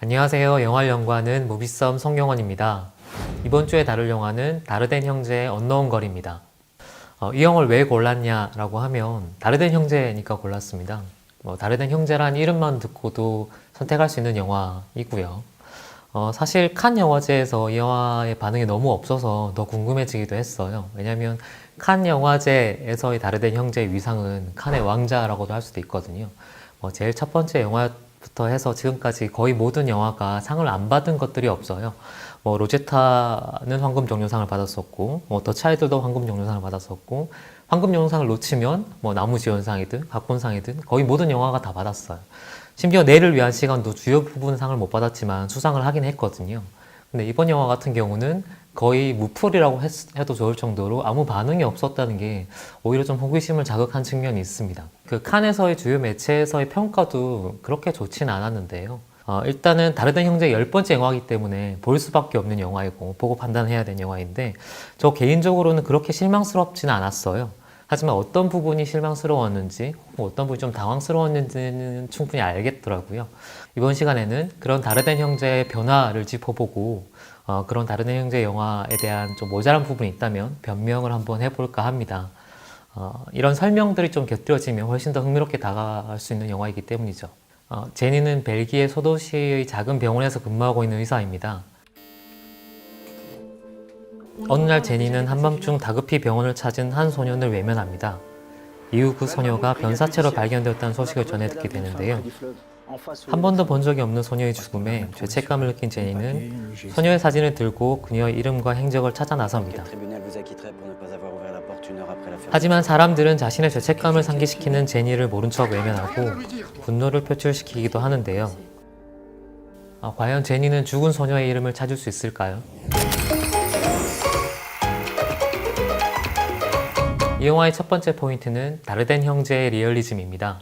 안녕하세요. 영화를 연구하는 무비썸 송영원입니다. 이번 주에 다룰 영화는 다르덴 형제의 언노운 걸입니다. 이 영화를 왜 골랐냐라고 하면 다르덴 형제니까 골랐습니다. 다르덴 형제란 이름만 듣고도 선택할 수 있는 영화이고요. 사실 칸 영화제에서 이 영화의 반응이 너무 없어서 더 궁금해지기도 했어요. 왜냐하면 칸 영화제에서의 다르덴 형제의 위상은 칸의 왕자라고도 할 수도 있거든요. 제일 첫 번째 영화부터 해서 지금까지 거의 모든 영화가 상을 안 받은 것들이 없어요. 로제타는 황금종려상을 받았었고, 더 차이들도 황금종려상을 받았었고, 황금종려상을 놓치면 나무지원상이든 각본상이든 거의 모든 영화가 다 받았어요. 심지어 내를 위한 시간도 주요 부분 상을 못 받았지만 수상을 하긴 했거든요. 근데 이번 영화 같은 경우는 거의 무풀이라고 해도 좋을 정도로 아무 반응이 없었다는 게 오히려 좀 호기심을 자극한 측면이 있습니다. 그 칸에서의 주요 매체에서의 평가도 그렇게 좋지는 않았는데요. 일단은 다르덴 형제의 10번째 영화이기 때문에 볼 수밖에 없는 영화이고 보고 판단해야 되는 영화인데 저 개인적으로는 그렇게 실망스럽지는 않았어요. 하지만 어떤 부분이 실망스러웠는지 어떤 부분이 좀 당황스러웠는지는 충분히 알겠더라고요. 이번 시간에는 그런 다르덴 형제의 변화를 짚어보고 그런 다르덴 형제 영화에 대한 좀 모자란 부분이 있다면 변명을 한번 해볼까 합니다. 이런 설명들이 좀 곁들여지면 훨씬 더 흥미롭게 다가갈 수 있는 영화이기 때문이죠. 제니는 벨기에 소도시의 작은 병원에서 근무하고 있는 의사입니다. 어느 날 제니는 한밤중 다급히 병원을 찾은 한 소년을 외면합니다. 이후 그 소녀가 변사체로 발견되었다는 소식을 전해 듣게 되는데요. 한 번도 본 적이 없는 소녀의 죽음에 죄책감을 느낀 제니는 소녀의 사진을 들고 그녀의 이름과 행적을 찾아 나섭니다. 하지만 사람들은 자신의 죄책감을 상기시키는 제니를 모른 척 외면하고 분노를 표출시키기도 하는데요. 과연 제니는 죽은 소녀의 이름을 찾을 수 있을까요? 이 영화의 첫 번째 포인트는 다르덴 형제의 리얼리즘입니다.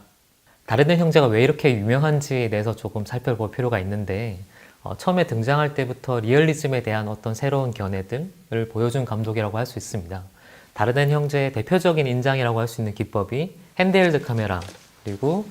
다르덴 형제가 왜 이렇게 유명한지에 대해서 조금 살펴볼 필요가 있는데 처음에 등장할 때부터 리얼리즘에 대한 어떤 새로운 견해들을 보여준 감독이라고 할 수 있습니다. 다르덴 형제의 대표적인 인장이라고 할 수 있는 기법이 핸드헬드 카메라 그리고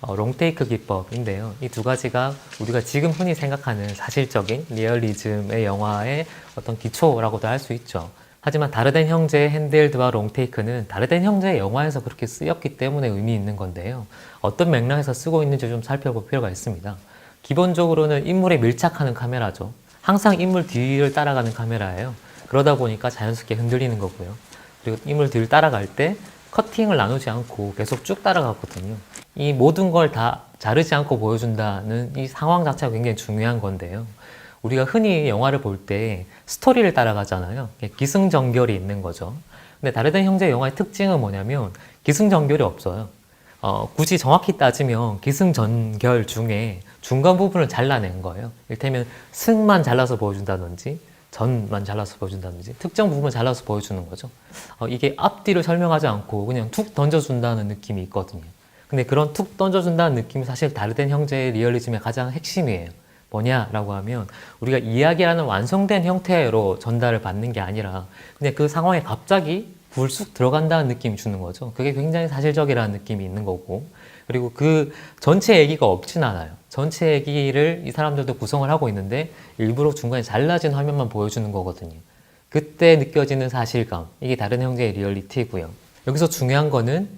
롱테이크 기법인데요. 이 두 가지가 우리가 지금 흔히 생각하는 사실적인 리얼리즘의 영화의 어떤 기초라고도 할 수 있죠. 하지만 다르덴 형제의 핸드헬드와 롱테이크는 다르덴 형제의 영화에서 그렇게 쓰였기 때문에 의미 있는 건데요. 어떤 맥락에서 쓰고 있는지 좀 살펴볼 필요가 있습니다. 기본적으로는 인물에 밀착하는 카메라죠. 항상 인물 뒤를 따라가는 카메라예요. 그러다 보니까 자연스럽게 흔들리는 거고요. 그리고 인물 뒤를 따라갈 때 커팅을 나누지 않고 계속 쭉 따라가거든요. 이 모든 걸 다 자르지 않고 보여준다는 이 상황 자체가 굉장히 중요한 건데요. 우리가 흔히 영화를 볼 때 스토리를 따라가잖아요. 기승전결이 있는 거죠. 근데 다르덴 형제 영화의 특징은 뭐냐면 기승전결이 없어요. 굳이 정확히 따지면 기승전결 중에 중간 부분을 잘라낸 거예요. 이를테면 승만 잘라서 보여준다든지 전만 잘라서 보여준다든지 특정 부분을 잘라서 보여주는 거죠. 이게 앞뒤를 설명하지 않고 그냥 툭 던져준다는 느낌이 있거든요. 근데 그런 툭 던져준다는 느낌이 사실 다르덴 형제의 리얼리즘의 가장 핵심이에요. 뭐냐라고 하면 우리가 이야기라는 완성된 형태로 전달을 받는 게 아니라 그냥 그 상황에 갑자기 불쑥 들어간다는 느낌이 주는 거죠. 그게 굉장히 사실적이라는 느낌이 있는 거고 그리고 그 전체 얘기가 없진 않아요. 전체 얘기를 이 사람들도 구성을 하고 있는데 일부러 중간에 잘라진 화면만 보여주는 거거든요. 그때 느껴지는 사실감, 이게 다른 형제의 리얼리티고요. 여기서 중요한 거는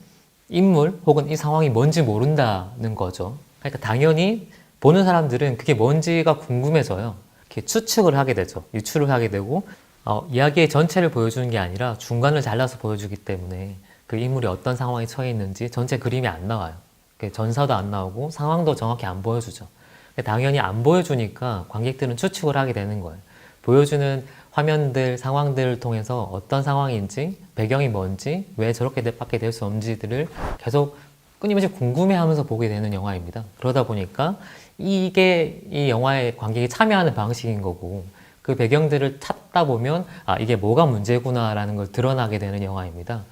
인물 혹은 이 상황이 뭔지 모른다는 거죠. 그러니까 당연히 보는 사람들은 그게 뭔지가 궁금해져요. 이렇게 추측을 하게 되죠. 유추를 하게 되고 이야기의 전체를 보여주는 게 아니라 중간을 잘라서 보여주기 때문에 그 인물이 어떤 상황에 처해 있는지 전체 그림이 안 나와요. 전사도 안 나오고 상황도 정확히 안 보여주죠. 당연히 안 보여주니까 관객들은 추측을 하게 되는 거예요. 보여주는 화면들, 상황들을 통해서 어떤 상황인지, 배경이 뭔지, 왜 저렇게 밖에 될 수 없는지들을 계속 끊임없이 궁금해하면서 보게 되는 영화입니다. 그러다 보니까 이게 이 영화에 관객이 참여하는 방식인 거고 그 배경들을 찾다 보면 이게 뭐가 문제구나라는 걸 드러나게 되는 영화입니다.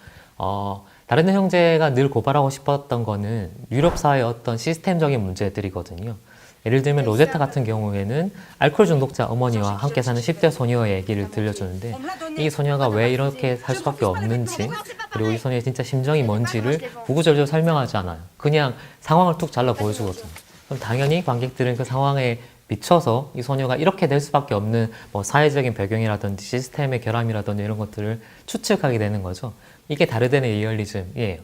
다른 형제가 늘 고발하고 싶었던 거는 유럽 사회의 어떤 시스템적인 문제들이거든요. 예를 들면 로제타 같은 경우에는 알코올 중독자 어머니와 함께 사는 10대 소녀의 얘기를 들려주는데 이 소녀가 왜 이렇게 살 수밖에 없는지 그리고 이 소녀의 진짜 심정이 뭔지를 구구절절 설명하지 않아요. 그냥 상황을 툭 잘라 보여주거든요. 그럼 당연히 관객들은 그 상황에 미쳐서 이 소녀가 이렇게 될 수밖에 없는 뭐 사회적인 배경이라든지 시스템의 결함이라든지 이런 것들을 추측하게 되는 거죠. 이게 다르데의 리얼리즘이에요.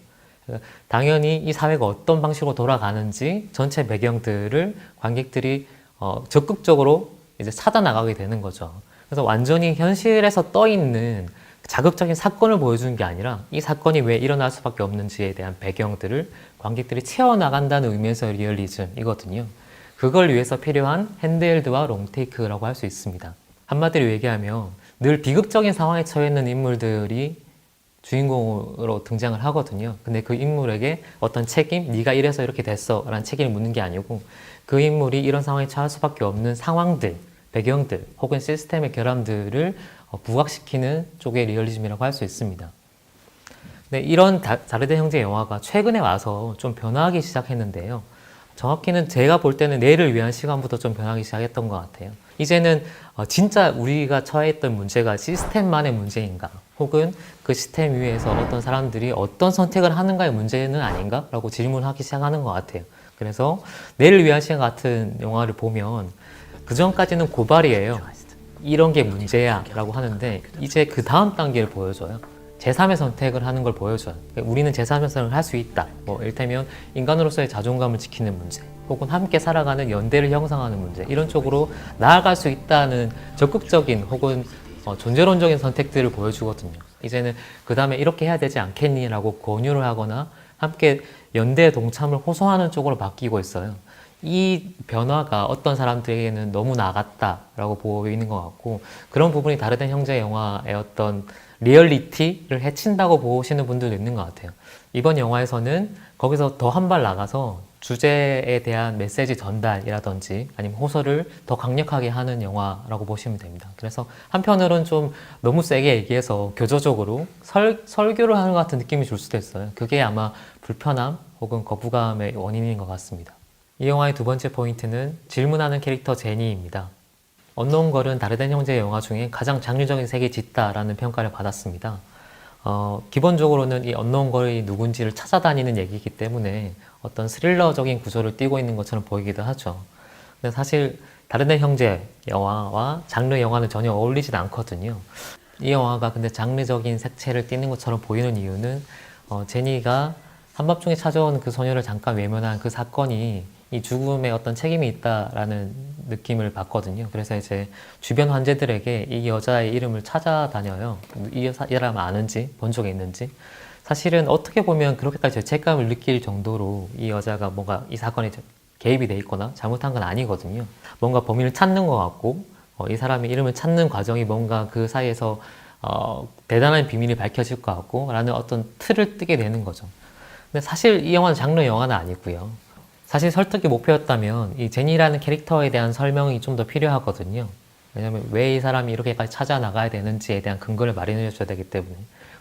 당연히 이 사회가 어떤 방식으로 돌아가는지 전체 배경들을 관객들이 적극적으로 이제 찾아나가게 되는 거죠. 그래서 완전히 현실에서 떠 있는 자극적인 사건을 보여주는 게 아니라 이 사건이 왜 일어날 수밖에 없는지에 대한 배경들을 관객들이 채워나간다는 의미에서 리얼리즘이거든요. 그걸 위해서 필요한 핸드헬드와 롱테이크라고 할 수 있습니다. 한마디로 얘기하면 늘 비극적인 상황에 처해 있는 인물들이 주인공으로 등장을 하거든요. 근데 그 인물에게 어떤 책임, 네가 이래서 이렇게 됐어 라는 책임을 묻는 게 아니고 그 인물이 이런 상황에 처할 수밖에 없는 상황들, 배경들 혹은 시스템의 결함들을 부각시키는 쪽의 리얼리즘이라고 할 수 있습니다. 근데 이런 다르데 형제 영화가 최근에 와서 좀 변화하기 시작했는데요. 정확히는 제가 볼 때는 내일을 위한 시간부터 좀 변하기 시작했던 것 같아요. 이제는 진짜 우리가 처해있던 문제가 시스템만의 문제인가 혹은 그 시스템 위에서 어떤 사람들이 어떤 선택을 하는가의 문제는 아닌가? 라고 질문하기 시작하는 것 같아요. 그래서 내일을 위한 시간 같은 영화를 보면 그 전까지는 고발이에요. 이런 게 문제야 라고 하는데 이제 그 다음 단계를 보여줘요. 제3의 선택을 하는 걸 보여줘요. 우리는 제3의 선택을 할 수 있다. 뭐 이를테면 인간으로서의 자존감을 지키는 문제 혹은 함께 살아가는 연대를 형성하는 문제 이런 쪽으로 나아갈 수 있다는 적극적인 혹은 존재론적인 선택들을 보여주거든요. 이제는 그 다음에 이렇게 해야 되지 않겠니? 라고 권유를 하거나 함께 연대에 동참을 호소하는 쪽으로 바뀌고 있어요. 이 변화가 어떤 사람들에게는 너무 나갔다라고 보이는 것 같고 그런 부분이 다르된 형제 영화의 어떤 리얼리티를 해친다고 보시는 분들도 있는 것 같아요. 이번 영화에서는 거기서 더 한 발 나가서 주제에 대한 메시지 전달이라든지 아니면 호소를 더 강력하게 하는 영화라고 보시면 됩니다. 그래서 한편으로는 좀 너무 세게 얘기해서 교조적으로 설교를 하는 것 같은 느낌이 줄 수도 있어요. 그게 아마 불편함 혹은 거부감의 원인인 것 같습니다. 이 영화의 두 번째 포인트는 질문하는 캐릭터 제니입니다. 언노운 걸은 다르덴 형제의 영화 중에 가장 장르적인 색이 짙다라는 평가를 받았습니다. 기본적으로는 이 언노운 걸이 누군지를 찾아다니는 얘기이기 때문에 어떤 스릴러적인 구조를 띠고 있는 것처럼 보이기도 하죠. 근데 사실 다르덴 형제 영화와 장르 영화는 전혀 어울리진 않거든요. 이 영화가 근데 장르적인 색채를 띠는 것처럼 보이는 이유는 제니가 한밤중에 찾아오는 그 소녀를 잠깐 외면한 그 사건이 이 죽음에 어떤 책임이 있다라는 느낌을 받거든요. 그래서 이제 주변 환자들에게 이 여자의 이름을 찾아다녀요. 이 사람 아는지, 본 적이 있는지. 사실은 어떻게 보면 그렇게까지 죄책감을 느낄 정도로 이 여자가 뭔가 이 사건에 개입이 돼 있거나 잘못한 건 아니거든요. 뭔가 범인을 찾는 것 같고, 이 사람의 이름을 찾는 과정이 뭔가 그 사이에서 대단한 비밀이 밝혀질 것 같고, 라는 어떤 틀을 뜨게 되는 거죠. 근데 사실 이 영화는 장르 영화는 아니고요. 사실 설득이 목표였다면 이 제니라는 캐릭터에 대한 설명이 좀 더 필요하거든요. 왜냐면 왜 이 사람이 이렇게까지 찾아 나가야 되는지에 대한 근거를 마련해 줘야 되기 때문에.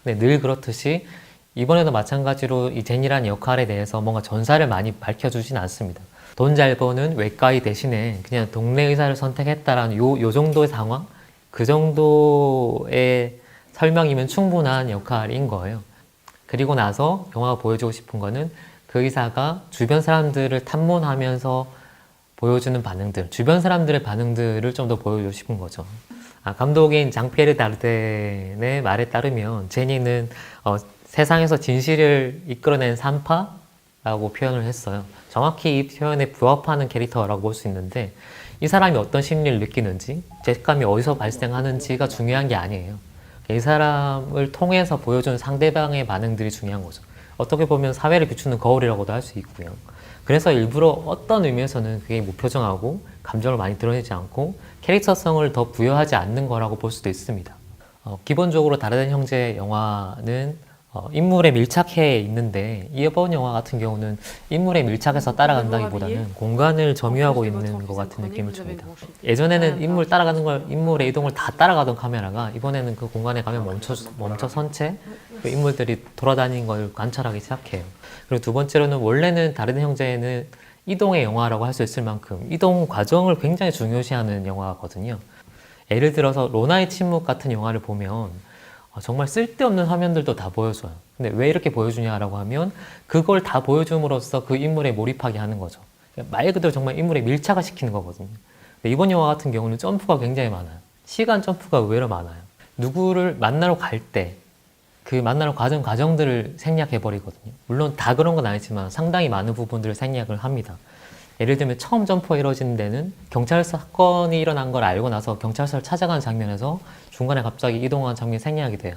근데 늘 그렇듯이 이번에도 마찬가지로 이 제니라는 역할에 대해서 뭔가 전사를 많이 밝혀주진 않습니다. 돈 잘 버는 외과의 대신에 그냥 동네 의사를 선택했다라는 요 정도의 상황? 그 정도의 설명이면 충분한 역할인 거예요. 그리고 나서 영화가 보여주고 싶은 거는 그 의사가 주변 사람들을 탐문하면서 보여주는 반응들, 주변 사람들의 반응들을 좀 더 보여주고 싶은 거죠. 감독인 장피에르 다르덴의 말에 따르면 제니는 세상에서 진실을 이끌어낸 산파라고 표현을 했어요. 정확히 이 표현에 부합하는 캐릭터라고 볼 수 있는데 이 사람이 어떤 심리를 느끼는지, 죄책감이 어디서 발생하는지가 중요한 게 아니에요. 이 사람을 통해서 보여주는 상대방의 반응들이 중요한 거죠. 어떻게 보면 사회를 비추는 거울이라고도 할 수 있고요. 그래서 일부러 어떤 의미에서는 그게 무표정하고 감정을 많이 드러내지 않고 캐릭터성을 더 부여하지 않는 거라고 볼 수도 있습니다. 기본적으로 다르덴 형제 영화는 인물에 밀착해 있는데 이번 영화 같은 경우는 인물에 밀착해서 따라간다기보다는 공간을 점유하고 있는 것 같은 느낌을 줍니다. 예전에는 인물의 이동을 다 따라가던 카메라가 이번에는 그 공간에 가면 멈춰 선 채 그 인물들이 돌아다니는 걸 관찰하기 시작해요. 그리고 두 번째로는 원래는 다른 형제에는 이동의 영화라고 할 수 있을 만큼 이동 과정을 굉장히 중요시하는 영화거든요. 예를 들어서 로나의 침묵 같은 영화를 보면 정말 쓸데없는 화면들도 다 보여줘요. 근데 왜 이렇게 보여주냐라고 하면 그걸 다 보여줌으로써 그 인물에 몰입하게 하는 거죠. 말 그대로 정말 인물에 밀착을 시키는 거거든요. 근데 이번 영화 같은 경우는 점프가 굉장히 많아요. 시간 점프가 의외로 많아요. 누구를 만나러 갈 때 그 만나러 가는 과정들을 생략해버리거든요. 물론 다 그런 건 아니지만 상당히 많은 부분들을 생략을 합니다. 예를 들면 처음 점프가 이루어지는 데는 경찰서 사건이 일어난 걸 알고 나서 경찰서를 찾아가는 장면에서 중간에 갑자기 이동하는 장면이 생략이 돼요.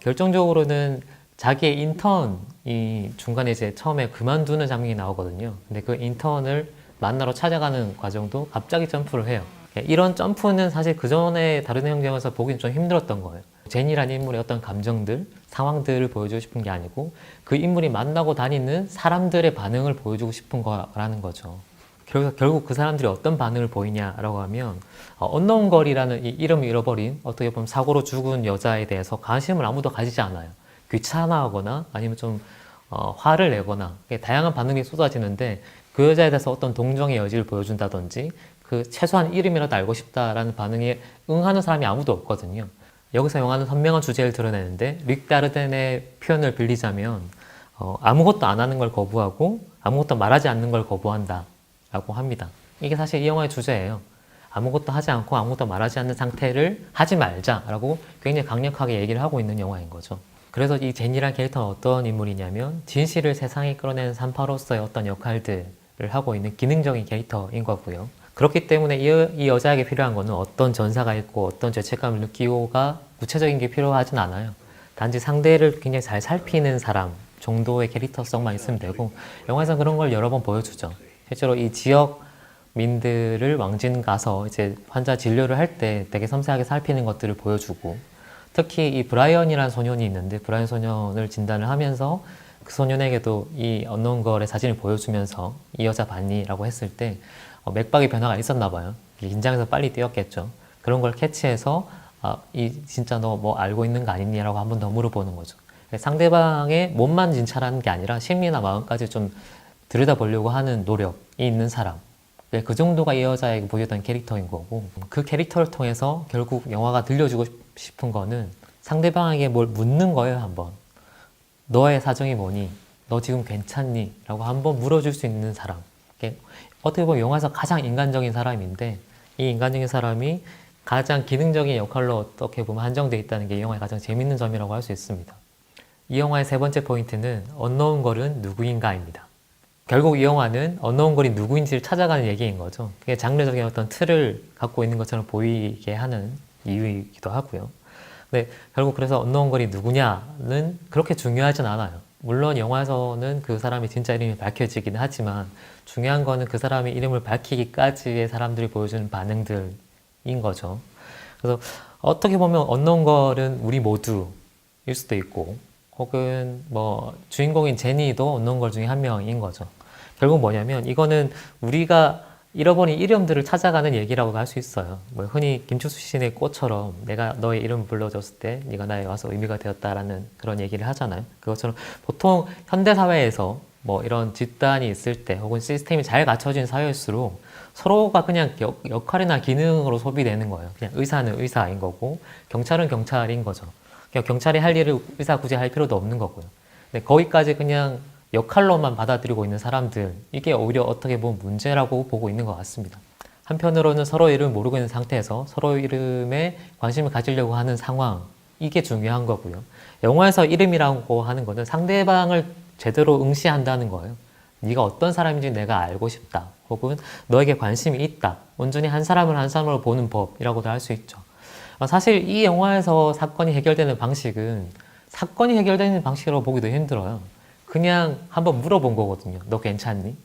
결정적으로는 자기의 인턴이 중간에 이제 처음에 그만두는 장면이 나오거든요. 근데 그 인턴을 만나러 찾아가는 과정도 갑자기 점프를 해요. 이런 점프는 사실 그 전에 다른 형제에서 보기는 좀 힘들었던 거예요. 제니라는 인물의 어떤 감정들, 상황들을 보여주고 싶은 게 아니고 그 인물이 만나고 다니는 사람들의 반응을 보여주고 싶은 거라는 거죠. 결국 그 사람들이 어떤 반응을 보이냐라고 하면 언노운 걸이라는 이 이름을 잃어버린 어떻게 보면 사고로 죽은 여자에 대해서 관심을 아무도 가지지 않아요. 귀찮아하거나 아니면 좀 화를 내거나 다양한 반응이 쏟아지는데 그 여자에 대해서 어떤 동정의 여지를 보여준다든지 그 최소한 이름이라도 알고 싶다라는 반응에 응하는 사람이 아무도 없거든요. 여기서 영화는 선명한 주제를 드러내는데 릭 다르덴의 표현을 빌리자면 아무것도 안 하는 걸 거부하고 아무것도 말하지 않는 걸 거부한다 라고 합니다. 이게 사실 이 영화의 주제예요. 아무것도 하지 않고 아무것도 말하지 않는 상태를 하지 말자라고 굉장히 강력하게 얘기를 하고 있는 영화인 거죠. 그래서 이 제니란 캐릭터는 어떤 인물이냐면 진실을 세상에 끌어내는 산파로서의 어떤 역할들을 하고 있는 기능적인 캐릭터인 거고요. 그렇기 때문에 이 여자에게 필요한 거는 어떤 전사가 있고 어떤 죄책감을 느끼고가 구체적인 게 필요하진 않아요. 단지 상대를 굉장히 잘 살피는 사람 정도의 캐릭터성만 있으면 되고 영화에서 그런 걸 여러 번 보여주죠. 실제로 이 지역민들을 왕진 가서 이제 환자 진료를 할 때 되게 섬세하게 살피는 것들을 보여주고 특히 이 브라이언이라는 소년이 있는데 브라이언 소년을 진단을 하면서 그 소년에게도 이 언노운 걸의 사진을 보여주면서 이 여자 봤니? 라고 했을 때 맥박의 변화가 있었나 봐요. 긴장해서 빨리 뛰었겠죠. 그런 걸 캐치해서 진짜 너 뭐 알고 있는 거 아니니? 라고 한 번 더 물어보는 거죠. 상대방의 몸만 진찰하는 게 아니라 심리나 마음까지 좀 들여다보려고 하는 노력이 있는 사람. 그 정도가 이 여자에게 보여줬던 캐릭터인 거고 그 캐릭터를 통해서 결국 영화가 들려주고 싶은 거는 상대방에게 뭘 묻는 거예요. 한번 너의 사정이 뭐니? 너 지금 괜찮니? 라고 한번 물어줄 수 있는 사람. 어떻게 보면 영화에서 가장 인간적인 사람인데 이 인간적인 사람이 가장 기능적인 역할로 어떻게 보면 한정되어 있다는 게 이 영화의 가장 재밌는 점이라고 할 수 있습니다. 이 영화의 세 번째 포인트는 언노운 걸은 누구인가입니다. 결국 이 영화는 언노운 걸이 누구인지를 찾아가는 얘기인 거죠. 그게 장르적인 어떤 틀을 갖고 있는 것처럼 보이게 하는 이유이기도 하고요. 근데 결국 그래서 언노운 걸이 누구냐는 그렇게 중요하진 않아요. 물론 영화에서는 그 사람이 진짜 이름이 밝혀지긴 하지만 중요한 거는 그 사람의 이름을 밝히기까지의 사람들이 보여주는 반응들인 거죠. 그래서 어떻게 보면 언노운 걸은 우리 모두일 수도 있고 혹은 뭐 주인공인 제니도 언노운 걸 중에 한 명인 거죠. 결국 뭐냐면 이거는 우리가 잃어버린 이름들을 찾아가는 얘기라고 할 수 있어요. 뭐 흔히 김추수 시인의 꽃처럼 내가 너의 이름을 불러줬을 때 네가 나에 와서 의미가 되었다라는 그런 얘기를 하잖아요. 그것처럼 보통 현대사회에서 뭐 이런 집단이 있을 때 혹은 시스템이 잘 갖춰진 사회일수록 서로가 그냥 역할이나 기능으로 소비되는 거예요. 그냥 의사는 의사인 거고 경찰은 경찰인 거죠. 그냥 경찰이 할 일을 의사 굳이 할 필요도 없는 거고요. 근데 거기까지 그냥 역할로만 받아들이고 있는 사람들, 이게 오히려 어떻게 보면 문제라고 보고 있는 것 같습니다. 한편으로는 서로 이름을 모르고 있는 상태에서 서로 이름에 관심을 가지려고 하는 상황, 이게 중요한 거고요. 영화에서 이름이라고 하는 거는 상대방을 제대로 응시한다는 거예요. 네가 어떤 사람인지 내가 알고 싶다. 혹은 너에게 관심이 있다. 온전히 한 사람을 한 사람으로 보는 법이라고도 할 수 있죠. 사실 이 영화에서 사건이 해결되는 방식은 사건이 해결되는 방식으로 보기도 힘들어요. 그냥 한번 물어본 거거든요. 너 괜찮니?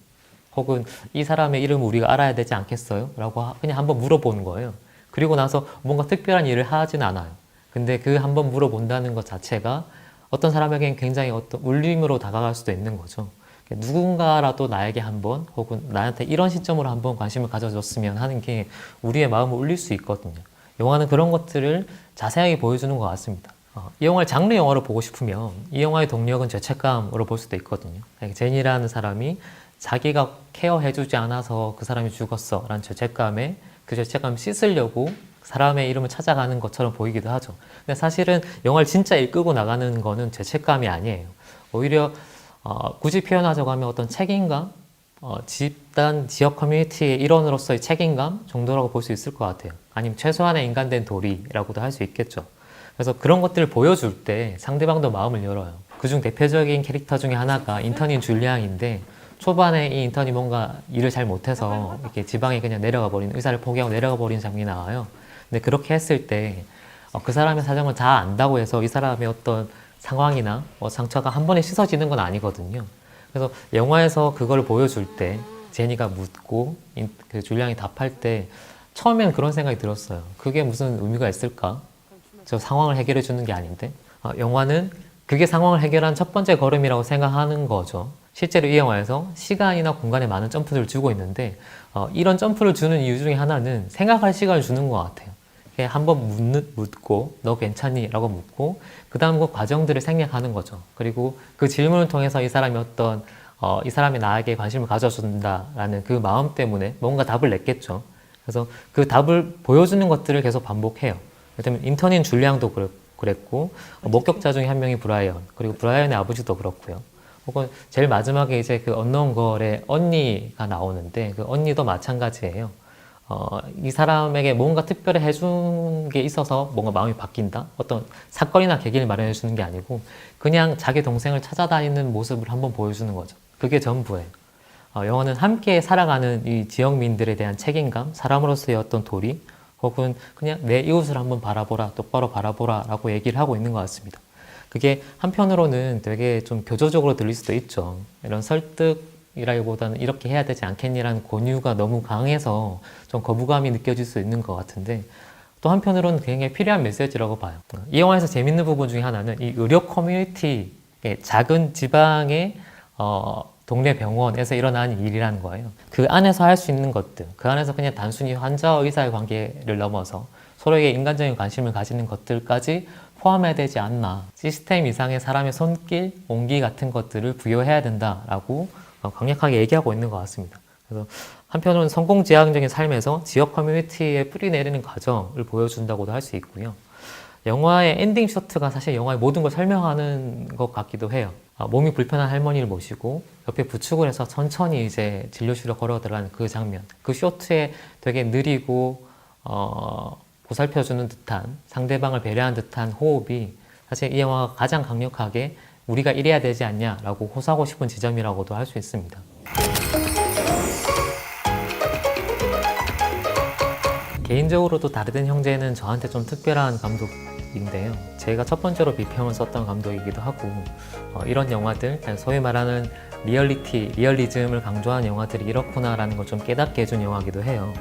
혹은 이 사람의 이름을 우리가 알아야 되지 않겠어요? 라고 그냥 한번 물어보는 거예요. 그리고 나서 뭔가 특별한 일을 하진 않아요. 근데 그 한번 물어본다는 것 자체가 어떤 사람에게는 굉장히 어떤 울림으로 다가갈 수도 있는 거죠. 누군가라도 나에게 한번 혹은 나한테 이런 시점으로 한번 관심을 가져줬으면 하는 게 우리의 마음을 울릴 수 있거든요. 영화는 그런 것들을 자세하게 보여주는 것 같습니다. 이 영화를 장르 영화로 보고 싶으면 이 영화의 동력은 죄책감으로 볼 수도 있거든요. 제니라는 사람이 자기가 케어해주지 않아서 그 사람이 죽었어 라는 죄책감에 그 죄책감 씻으려고 사람의 이름을 찾아가는 것처럼 보이기도 하죠. 근데 사실은 영화를 진짜 이끌고 나가는 거는 죄책감이 아니에요. 오히려 굳이 표현하자고 하면 어떤 책임감, 집단, 지역 커뮤니티의 일원으로서의 책임감 정도라고 볼 수 있을 것 같아요. 아니면 최소한의 인간된 도리라고도 할 수 있겠죠. 그래서 그런 것들을 보여줄 때 상대방도 마음을 열어요. 그중 대표적인 캐릭터 중에 하나가 인턴인 줄리앙인데, 초반에 이 인턴이 뭔가 일을 잘 못해서 이렇게 지방에 그냥 내려가 버린, 의사를 포기하고 내려가 버린 장면이 나와요. 근데 그렇게 했을 때 그 사람의 사정을 다 안다고 해서 이 사람의 어떤 상황이나 상처가 한 번에 씻어지는 건 아니거든요. 그래서 영화에서 그걸 보여줄 때 제니가 묻고 그 줄리앙이 답할 때 처음에는 그런 생각이 들었어요. 그게 무슨 의미가 있을까? 저 상황을 해결해 주는 게 아닌데. 영화는 그게 상황을 해결한 첫 번째 걸음이라고 생각하는 거죠. 실제로 이 영화에서 시간이나 공간에 많은 점프들을 주고 있는데 이런 점프를 주는 이유 중에 하나는 생각할 시간을 주는 것 같아요. 한번 묻고 너 괜찮니? 라고 묻고 그 다음 그 과정들을 생략하는 거죠. 그리고 그 질문을 통해서 이 사람이 이 사람이 나에게 관심을 가져준다라는 그 마음 때문에 뭔가 답을 냈겠죠. 그래서 그 답을 보여주는 것들을 계속 반복해요. 예를 들면 인턴인 줄리앙도 그랬고 목격자 중에 한 명이 브라이언, 그리고 브라이언의 아버지도 그렇고요. 혹은 제일 마지막에 이제 그 언노운 걸의 언니가 나오는데 그 언니도 마찬가지예요. 이 사람에게 뭔가 특별히 해준 게 있어서 뭔가 마음이 바뀐다? 어떤 사건이나 계기를 마련해 주는 게 아니고 그냥 자기 동생을 찾아다니는 모습을 한번 보여주는 거죠. 그게 전부예요. 영화는 함께 살아가는 이 지역민들에 대한 책임감, 사람으로서의 어떤 도리, 혹은 그냥 내 이웃을 한번 바라보라, 똑바로 바라보라 라고 얘기를 하고 있는 것 같습니다. 그게 한편으로는 되게 좀 교조적으로 들릴 수도 있죠. 이런 설득이라기보다는 이렇게 해야 되지 않겠니라는 권유가 너무 강해서 좀 거부감이 느껴질 수 있는 것 같은데, 또 한편으로는 굉장히 필요한 메시지라고 봐요. 이 영화에서 재밌는 부분 중에 하나는 이 의료 커뮤니티의 작은 지방의 동네 병원에서 일어나는 일이라는 거예요. 그 안에서 할 수 있는 것들, 그 안에서 그냥 단순히 환자와 의사의 관계를 넘어서 서로에게 인간적인 관심을 가지는 것들까지 포함해야 되지 않나. 시스템 이상의 사람의 손길, 온기 같은 것들을 부여해야 된다라고 강력하게 얘기하고 있는 것 같습니다. 그래서 한편으로는 성공지향적인 삶에서 지역 커뮤니티에 뿌리 내리는 과정을 보여준다고도 할 수 있고요. 영화의 엔딩 쇼트가 사실 영화의 모든 걸 설명하는 것 같기도 해요. 몸이 불편한 할머니를 모시고 옆에 부축을 해서 천천히 이제 진료실로 걸어 들어가는 그 장면. 그 쇼트에 되게 느리고 보살펴주는 듯한, 상대방을 배려하는 듯한 호흡이 사실 이 영화가 가장 강력하게 우리가 이래야 되지 않냐라고 호소하고 싶은 지점이라고도 할 수 있습니다. 개인적으로도 다르덴 형제는 저한테 좀 특별한 감독인데요. 제가 첫 번째로 비평을 썼던 감독이기도 하고, 이런 영화들, 소위 말하는 리얼리즘을 강조한 영화들이 이렇구나라는 걸 좀 깨닫게 해준 영화이기도 해요.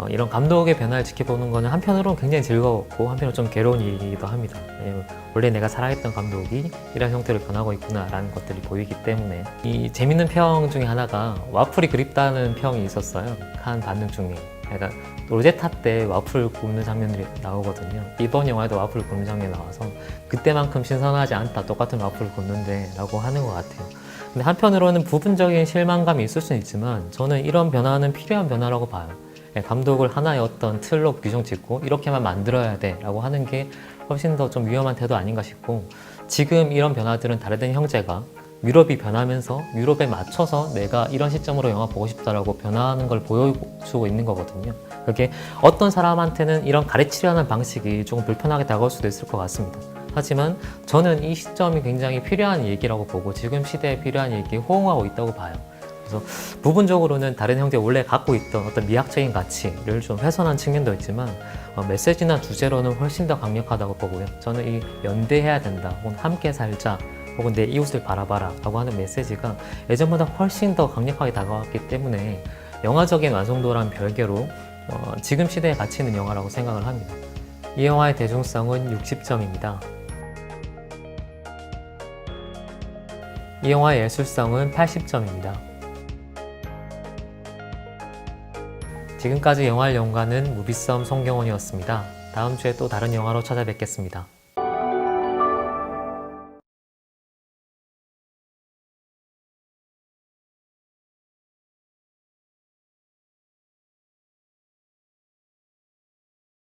이런 감독의 변화를 지켜보는 것은 한편으로는 굉장히 즐거웠고 한편으로는 좀 괴로운 일이기도 합니다. 왜냐면 원래 내가 사랑했던 감독이 이런 형태로 변하고 있구나라는 것들이 보이기 때문에. 이 재밌는 평 중에 하나가 와플이 그립다는 평이 있었어요. 칸 반응 중에. 그러니까 로제타 때 와플 굽는 장면들이 나오거든요. 이번 영화에도 와플 굽는 장면이 나와서 그때만큼 신선하지 않다, 똑같은 와플을 굽는데 라고 하는 것 같아요. 근데 한편으로는 부분적인 실망감이 있을 수는 있지만 저는 이런 변화는 필요한 변화라고 봐요. 감독을 하나의 어떤 틀로 규정 짓고 이렇게만 만들어야 돼 라고 하는 게 훨씬 더 좀 위험한 태도 아닌가 싶고, 지금 이런 변화들은 다르덴 형제가 유럽이 변하면서 유럽에 맞춰서 내가 이런 시점으로 영화 보고 싶다라고 변화하는 걸 보여주고 있는 거거든요. 그게 어떤 사람한테는 이런 가르치려는 방식이 조금 불편하게 다가올 수도 있을 것 같습니다. 하지만 저는 이 시점이 굉장히 필요한 얘기라고 보고 지금 시대에 필요한 얘기에 호응하고 있다고 봐요. 그래서 부분적으로는 다른 형제가 원래 갖고 있던 어떤 미학적인 가치를 좀 훼손한 측면도 있지만 메시지나 주제로는 훨씬 더 강력하다고 보고요. 저는 이 연대해야 된다, 혹은 함께 살자, 혹은 내 이웃을 바라봐라 라고 하는 메시지가 예전보다 훨씬 더 강력하게 다가왔기 때문에 영화적인 완성도란 별개로 지금 시대에 가치 있는 영화라고 생각을 합니다. 이 영화의 대중성은 60점입니다. 이 영화의 예술성은 80점입니다. 지금까지 영화를 연구하는 무비썸 송경원이었습니다. 다음 주에 또 다른 영화로 찾아뵙겠습니다.